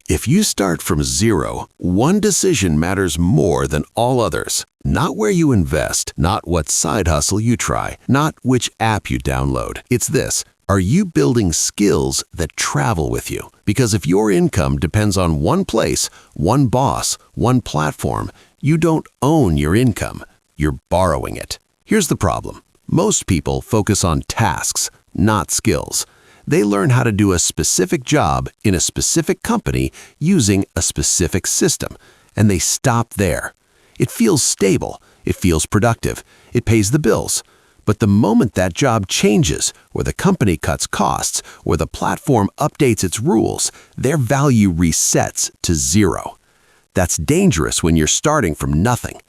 If you start from zero, one decision matters more than all others. Not where you invest, not what side hustle you try, not which app you download. It's this: are you building skills that travel with you? Because if your income depends on one place, one boss, one platform, you don't own your income. You're borrowing it. Here's the problem. Most people focus on tasks, not skills. They learn how to do a specific job in a specific company using a specific system, and they stop there. It feels stable, it feels productive, it pays the bills. But the moment that job changes, or the company cuts costs, or the platform updates its rules, their value resets to zero. That's dangerous when you're starting from nothing.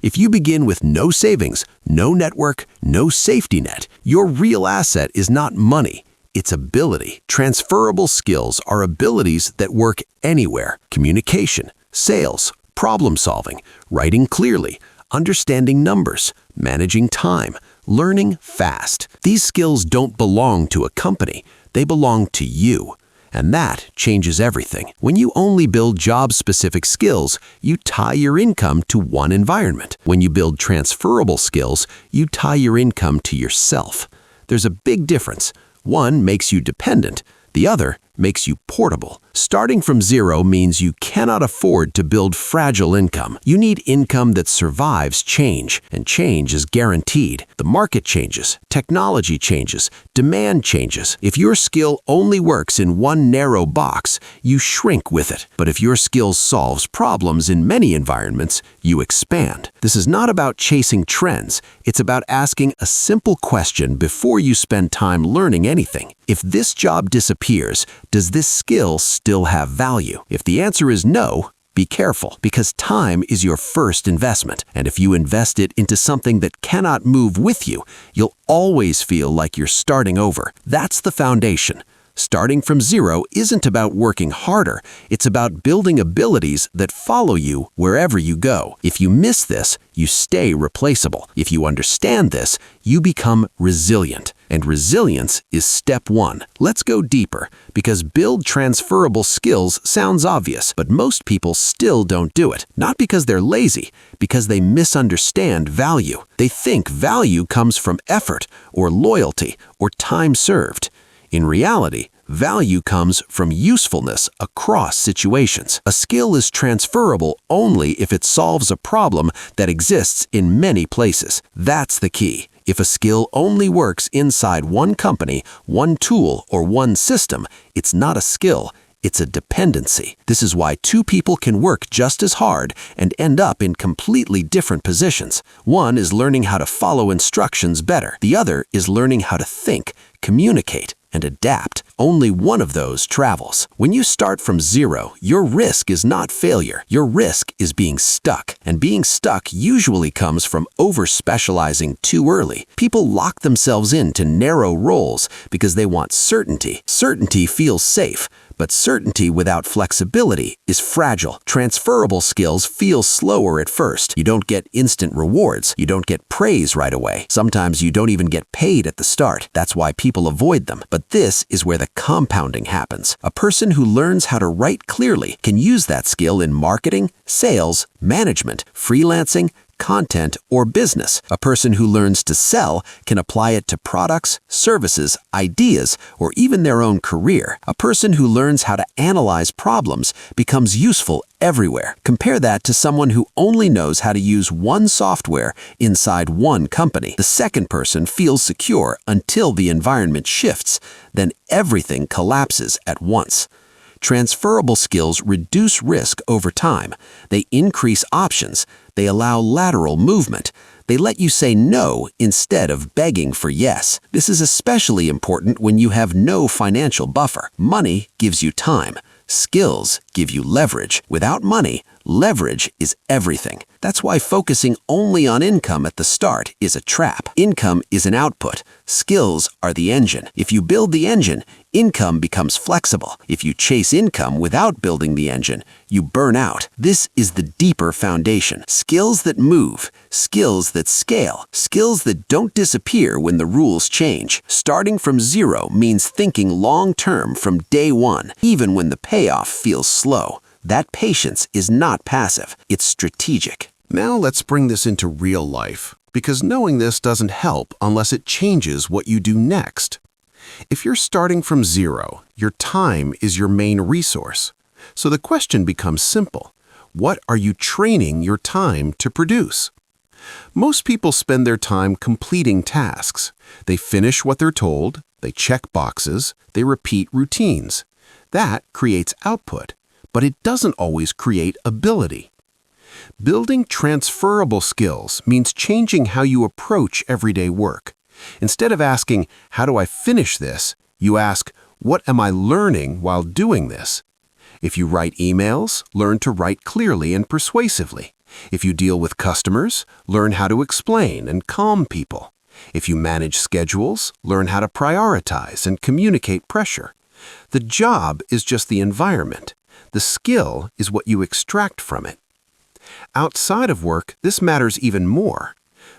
If you begin with no savings, no network, no safety net, your real asset is not money. It's ability. Transferable skills are abilities that work anywhere. Communication, sales, problem solving, writing clearly, understanding numbers, managing time, learning fast. These skills don't belong to a company. They belong to you. And that changes everything. When you only build job-specific skills, you tie your income to one environment. When you build transferable skills, you tie your income to yourself. There's a big difference. One makes you dependent, the other makes you portable. Starting from zero means you cannot afford to build fragile income. You need income that survives change, and change is guaranteed. The market changes, technology changes, demand changes. If your skill only works in one narrow box, you shrink with it. But if your skill solves problems in many environments, you expand. This is not about chasing trends. It's about asking a simple question before you spend time learning anything. If this job disappears, does this skill still have value? If the answer is no, be careful, because time is your first investment. And if you invest it into something that cannot move with you, you'll always feel like you're starting over. That's the foundation. Starting from zero isn't about working harder. It's about building abilities that follow you wherever you go. If you miss this, you stay replaceable. If you understand this, you become resilient. And resilience is step one. Let's go deeper, because build transferable skills sounds obvious, but most people still don't do it. Not because they're lazy, because they misunderstand value. They think value comes from effort, or loyalty, or time served. In reality, value comes from usefulness across situations. A skill is transferable only if it solves a problem that exists in many places. That's the key. If a skill only works inside one company, one tool, or one system, it's not a skill. It's a dependency. This is why two people can work just as hard and end up in completely different positions. One is learning how to follow instructions better. The other is learning how to think, communicate, and adapt. Only one of those travels. When you start from zero, your risk is not failure. Your risk is being stuck. And being stuck usually comes from over-specializing too early. People lock themselves into narrow roles because they want certainty. Certainty feels safe, but certainty without flexibility is fragile. Transferable skills feel slower at first. You don't get instant rewards. You don't get praise right away. Sometimes you don't even get paid at the start. That's why people avoid them. But this is where the compounding happens. A person who learns how to write clearly can use that skill in marketing, sales, management, freelancing, content, or business. A person who learns to sell can apply it to products, services, ideas, or even their own career. A person who learns how to analyze problems becomes useful everywhere. Compare that to someone who only knows how to use one software inside one company. The second person feels secure until the environment shifts. Then everything collapses at once. Transferable skills reduce risk over time. They increase options. They allow lateral movement. They let you say no instead of begging for yes. This is especially important when you have no financial buffer. Money gives you time. Skills give you leverage. Without money, Leverage is everything. That's why focusing only on income at the start is a trap. Income is an output. Skills are the engine. If you build the engine, income becomes flexible. If you chase income without building the engine, you burn out. This is the deeper foundation. Skills that move, skills that scale, skills that don't disappear when the rules change. Starting from zero means thinking long-term from day one, even when the payoff feels slow. That patience is not passive, it's strategic. Now let's bring this into real life, because knowing this doesn't help unless it changes what you do next. If you're starting from zero, your time is your main resource. So the question becomes simple. What are you training your time to produce? Most people spend their time completing tasks. They finish what they're told, they check boxes, they repeat routines. That creates output, but it doesn't always create ability. Building transferable skills means changing how you approach everyday work. Instead of asking, "How do I finish this?" you ask, "What am I learning while doing this?" If you write emails, learn to write clearly and persuasively. If you deal with customers, learn how to explain and calm people. If you manage schedules, learn how to prioritize and communicate pressure. The job is just the environment. The skill is what you extract from it. Outside of work, this matters even more.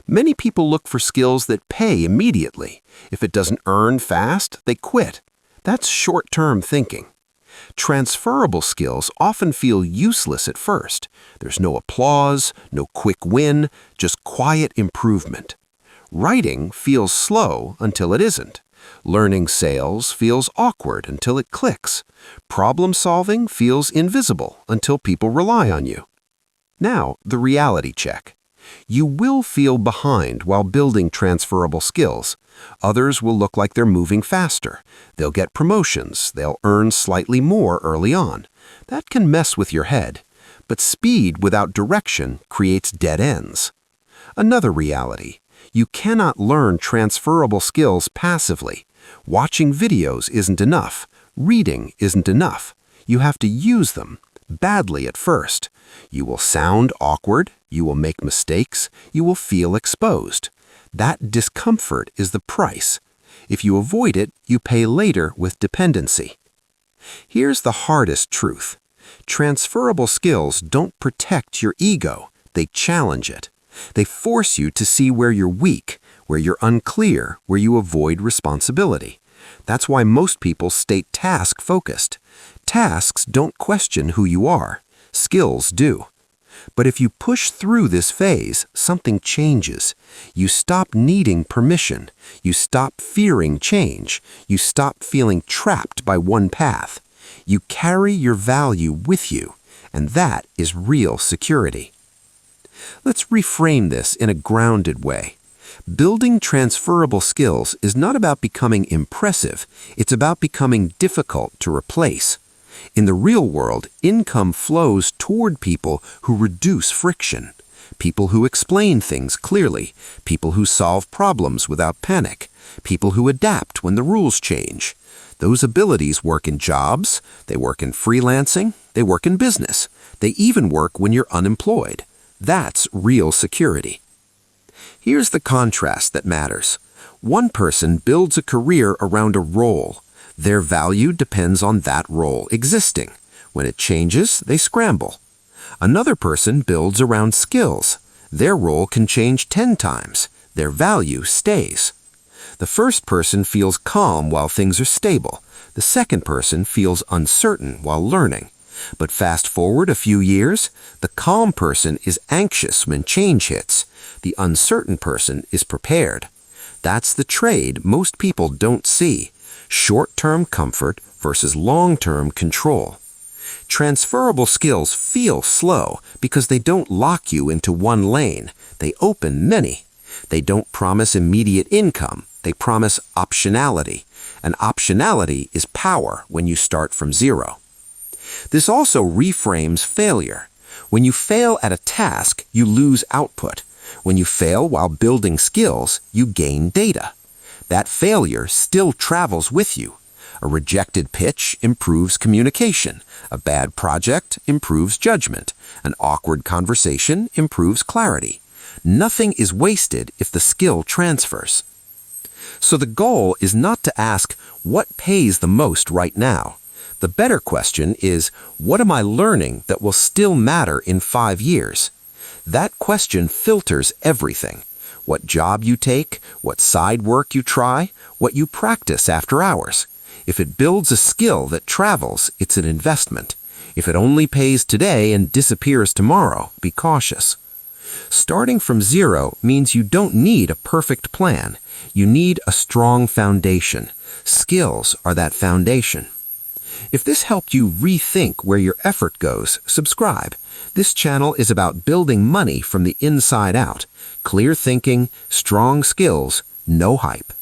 Many people look for skills that pay immediately. If it doesn't earn fast, they quit. That's short-term thinking. Transferable skills often feel useless at first. There's no applause, no quick win, just quiet improvement. Writing feels slow until it isn't. Learning sales feels awkward until it clicks. Problem-solving feels invisible until people rely on you. Now, the reality check. You will feel behind while building transferable skills. Others will look like they're moving faster. They'll get promotions. They'll earn slightly more early on. That can mess with your head. But speed without direction creates dead ends. Another reality. You cannot learn transferable skills passively. Watching videos isn't enough. Reading isn't enough. You have to use them, badly at first. You will sound awkward. You will make mistakes. You will feel exposed. That discomfort is the price. If you avoid it, you pay later with dependency. Here's the hardest truth. Transferable skills don't protect your ego. They challenge it. They force you to see where you're weak, where you're unclear, where you avoid responsibility. That's why most people stay task-focused. Tasks don't question who you are. Skills do. But if you push through this phase, something changes. You stop needing permission. You stop fearing change. You stop feeling trapped by one path. You carry your value with you, and that is real security. Let's reframe this in a grounded way. Building transferable skills is not about becoming impressive. It's about becoming difficult to replace. In the real world, income flows toward people who reduce friction, people who explain things clearly, people who solve problems without panic, people who adapt when the rules change. Those abilities work in jobs, they work in freelancing, they work in business, they even work when you're unemployed. That's real security. Here's the contrast that matters. One person builds a career around a role. Their value depends on that role existing. When it changes, they scramble. Another person builds around skills. Their role can change 10 times. Their value stays. The first person feels calm while things are stable. The second person feels uncertain while learning. But fast forward a few years, the calm person is anxious when change hits. The uncertain person is prepared. That's the trade most people don't see. Short-term comfort versus long-term control. Transferable skills feel slow because they don't lock you into one lane. They open many. They don't promise immediate income. They promise optionality. And optionality is power when you start from zero. This also reframes failure. When you fail at a task, you lose output. When you fail while building skills, you gain data. That failure still travels with you. A rejected pitch improves communication. A bad project improves judgment. An awkward conversation improves clarity. Nothing is wasted if the skill transfers. So the goal is not to ask, what pays the most right now? The better question is, what am I learning that will still matter in 5 years? That question filters everything. What job you take, what side work you try, what you practice after hours. If it builds a skill that travels, it's an investment. If it only pays today and disappears tomorrow, be cautious. Starting from zero means you don't need a perfect plan. You need a strong foundation. Skills are that foundation. If this helped you rethink where your effort goes, subscribe. This channel is about building money from the inside out. Clear thinking, strong skills, no hype.